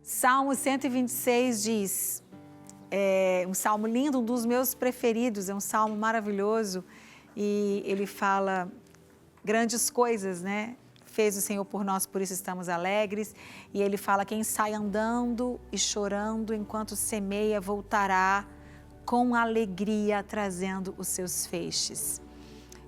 Salmo 126 diz, é um salmo lindo, um dos meus preferidos, é um salmo maravilhoso, e ele fala grandes coisas, né? Fez o Senhor por nós, por isso estamos alegres. E ele fala, quem sai andando e chorando enquanto semeia, voltará com alegria, trazendo os seus feixes.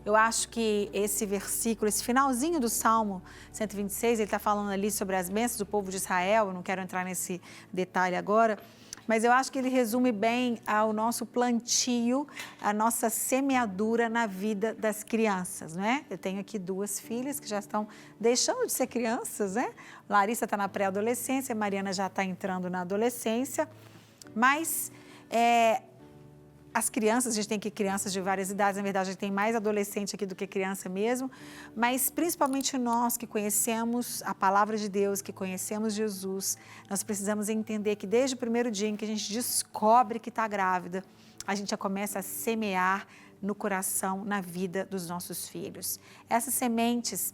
Eu acho que esse versículo, esse finalzinho do Salmo 126, ele está falando ali sobre as bênçãos do povo de Israel, eu não quero entrar nesse detalhe agora, mas eu acho que ele resume bem ao nosso plantio, a nossa semeadura na vida das crianças, né? Eu tenho aqui 2 filhas que já estão deixando de ser crianças, né? Larissa está na pré-adolescência, Mariana já está entrando na adolescência, mas as crianças, a gente tem aqui crianças de várias idades, na verdade a gente tem mais adolescente aqui do que criança mesmo, mas principalmente nós que conhecemos a palavra de Deus, que conhecemos Jesus, nós precisamos entender que desde o primeiro dia em que a gente descobre que está grávida, a gente já começa a semear no coração, na vida dos nossos filhos. Essas sementes,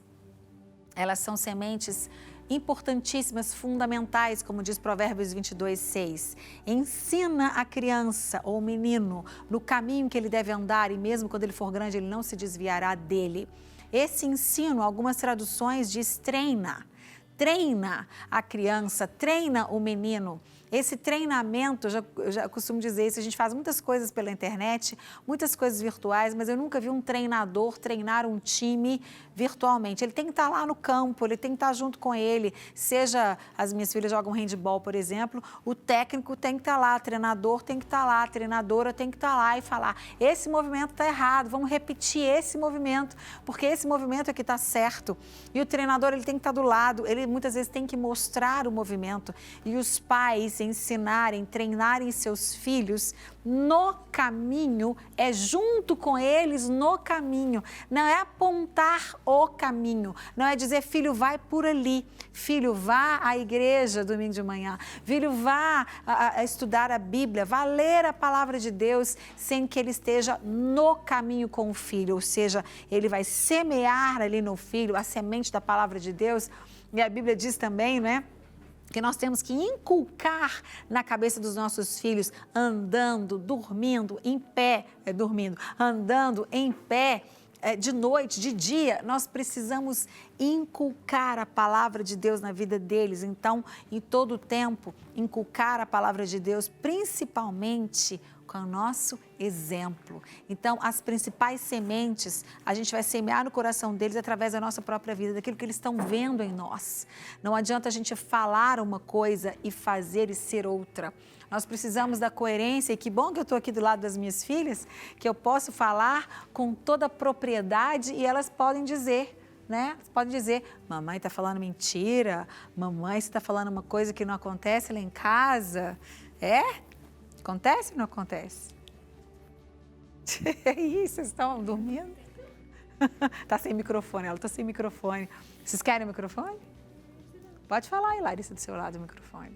elas são sementes importantíssimas, fundamentais, como diz Provérbios 22:6. Ensina a criança ou o menino no caminho que ele deve andar e mesmo quando ele for grande, ele não se desviará dele. Esse ensino, algumas traduções diz treina. Treina a criança, treina o menino. Esse treinamento, eu já costumo dizer isso, a gente faz muitas coisas pela internet, muitas coisas virtuais, mas eu nunca vi um treinador treinar um time virtualmente. Ele tem que estar lá no campo, ele tem que estar junto com ele, seja as minhas filhas jogam handball, por exemplo, o técnico tem que estar lá, o treinador tem que estar lá, a treinadora tem que estar lá e falar, esse movimento está errado, vamos repetir esse movimento, porque esse movimento é que está certo. E o treinador, ele tem que estar do lado, ele muitas vezes tem que mostrar o movimento. E os pais ensinarem, treinarem seus filhos no caminho, é junto com eles no caminho, não é apontar o caminho, não é dizer, filho, vai por ali, filho, vá à igreja domingo de manhã, filho, vá a estudar a Bíblia, vá ler a palavra de Deus, sem que ele esteja no caminho com o filho, ou seja, ele vai semear ali no filho a semente da palavra de Deus, e a Bíblia diz também, não é? Que nós temos que inculcar na cabeça dos nossos filhos, andando, dormindo, em pé, andando em pé, de noite, de dia, nós precisamos inculcar a palavra de Deus na vida deles. Então, em todo o tempo, inculcar a palavra de Deus, principalmente com o nosso exemplo. Então, as principais sementes, a gente vai semear no coração deles através da nossa própria vida, daquilo que eles estão vendo em nós. Não adianta a gente falar uma coisa e fazer e ser outra. Nós precisamos da coerência e que bom que eu estou aqui do lado das minhas filhas, que eu posso falar com toda a propriedade e elas podem dizer, né? Podem dizer, mamãe está falando mentira, mamãe você está falando uma coisa que não acontece lá em casa. Acontece ou não acontece? Isso, vocês estão dormindo? Está sem microfone, ela está sem microfone. Vocês querem o microfone? Pode falar aí, Larissa, do seu lado, o microfone.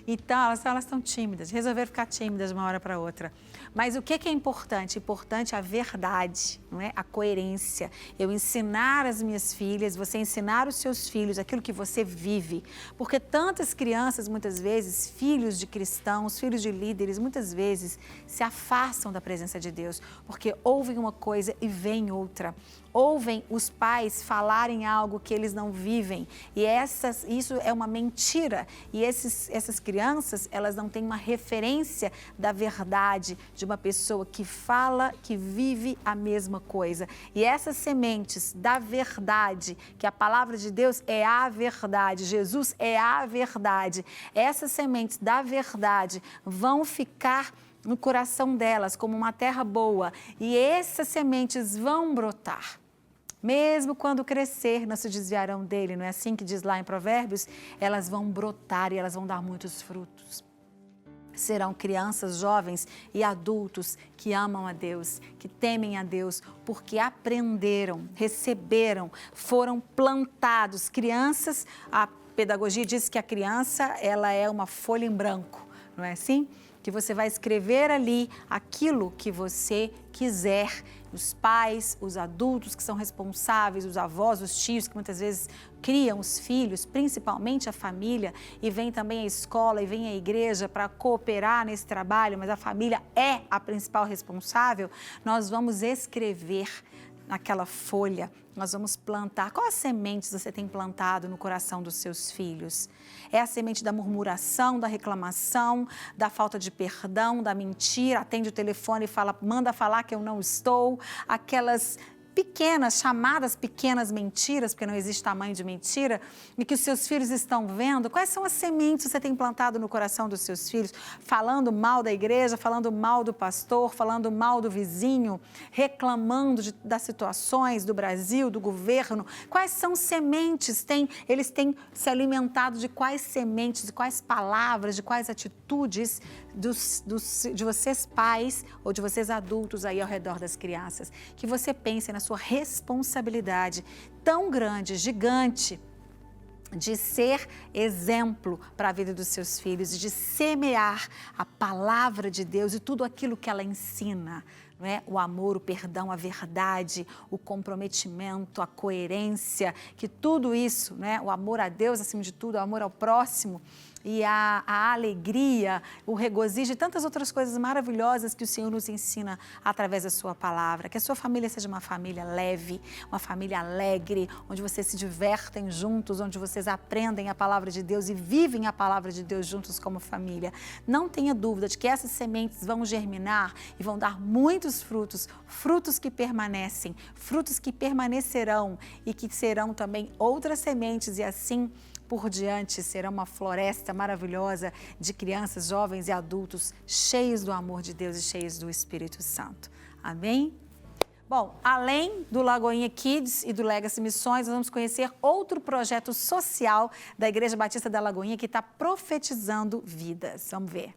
Então, elas estão tímidas, resolveram ficar tímidas de uma hora para outra. Mas o que é importante? Importante a verdade, não é? A coerência. Eu ensinar as minhas filhas, você ensinar os seus filhos aquilo que você vive. Porque tantas crianças, muitas vezes, filhos de cristãos, filhos de líderes, muitas vezes se afastam da presença de Deus, porque ouvem uma coisa e veem outra. Ouvem os pais falarem algo que eles não vivem e isso é uma mentira e essas crianças, elas não têm uma referência da verdade de uma pessoa que fala, que vive a mesma coisa. E essas sementes da verdade, que a palavra de Deus é a verdade, Jesus é a verdade, essas sementes da verdade vão ficar no coração delas como uma terra boa e essas sementes vão brotar. Mesmo quando crescer, não se desviarão dele, não é assim que diz lá em Provérbios? Elas vão brotar e elas vão dar muitos frutos. Serão crianças, jovens e adultos que amam a Deus, que temem a Deus, porque aprenderam, receberam, foram plantados. Crianças, a pedagogia diz que a criança, ela é uma folha em branco, não é assim? que você vai escrever ali aquilo que você quiser. Os pais, os adultos que são responsáveis, os avós, os tios que muitas vezes criam os filhos, principalmente a família, e vem também a escola e vem a igreja para cooperar nesse trabalho, mas a família é a principal responsável. Nós vamos escrever naquela folha, nós vamos plantar. Quais sementes você tem plantado no coração dos seus filhos? É a semente da murmuração, da reclamação, da falta de perdão, da mentira, atende o telefone e fala, manda falar que eu não estou, aquelas pequenas, chamadas pequenas mentiras, porque não existe tamanho de mentira, e que os seus filhos estão vendo. Quais são as sementes que você tem plantado no coração dos seus filhos? Falando mal da igreja, falando mal do pastor, falando mal do vizinho, reclamando das situações do Brasil, do governo. Quais são sementes? Eles têm se alimentado de quais sementes, de quais palavras, de quais atitudes de vocês pais ou de vocês adultos aí ao redor das crianças? Que você pense na sua responsabilidade tão grande, gigante, de ser exemplo para a vida dos seus filhos e de semear a palavra de Deus e tudo aquilo que ela ensina, não é? O amor, o perdão, a verdade, o comprometimento, a coerência, que tudo isso, né? O amor a Deus acima de tudo, o amor ao próximo e a alegria, o regozijo e tantas outras coisas maravilhosas que o Senhor nos ensina através da sua palavra. Que a sua família seja uma família leve, uma família alegre, onde vocês se divertem juntos, onde vocês aprendem a palavra de Deus e vivem a palavra de Deus juntos como família. Não tenha dúvida de que essas sementes vão germinar e vão dar muitos frutos, frutos que permanecem, frutos que permanecerão e que serão também outras sementes e assim por diante será uma floresta maravilhosa de crianças, jovens e adultos cheios do amor de Deus e cheios do Espírito Santo. Amém? Bom, além do Lagoinha Kids e do Legacy Missões, nós vamos conhecer outro projeto social da Igreja Batista da Lagoinha que está profetizando vidas. Vamos ver.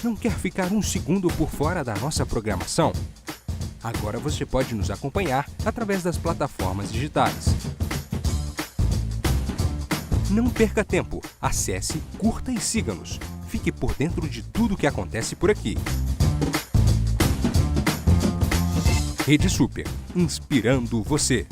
Não quer ficar um segundo por fora da nossa programação? Agora você pode nos acompanhar através das plataformas digitais. Não perca tempo, acesse, curta e siga-nos. Fique por dentro de tudo o que acontece por aqui. Rede Super, inspirando você.